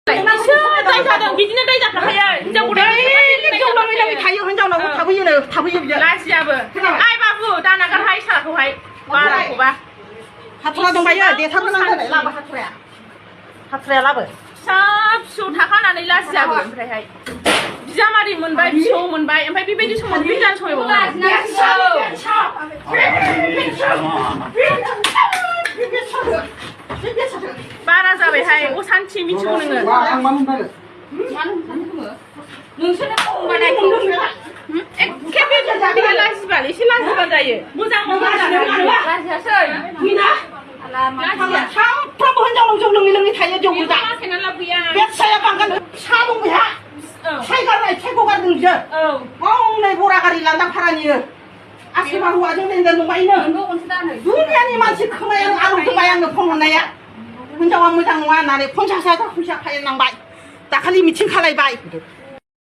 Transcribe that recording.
जादों बिदिनो दै जाफ्लाखायो हिनजाव गोदान जौ लोङै लोङै थायो हिनजावनाव थाबोयो बियो लाजियाबो आइ बाबु दानागारहाय सालाखौहाय बाराखौबा हाथुरा दंबायो देथारगोनां लाबो हाथुराया लाबो फिसा फिसौ थाखानानै लाजियाबो ओमफ्रायहाय बिजामादै मोनबाय फिसौ मोनबाय ओमफ्राय बेबायदि समाव बिजान बारा जाबायहाय असान्थि मिथिगौ नोङो एखे लाजिबाल एसे लाजिबा जायो मोजां सानफ्रामबो हिनजावनाव जौ लोङै लोङै थायो जौ गोजा बे फिसाया बांगाल फिसा दं बेहा फिसाय गारनाय फिसायखौ गारदों बियो हनै बरा गारि लांदां भारानियो आसोमा हौवाजों लेनदेन दंबायनो दुनियानि मानसि खोमाया आलु होबाय आंनो फन हरनाया हिनजावा मोजां नङा होननानै 50,000 फैसा खालामनांबाय दाखालि मिथिं खालायबाय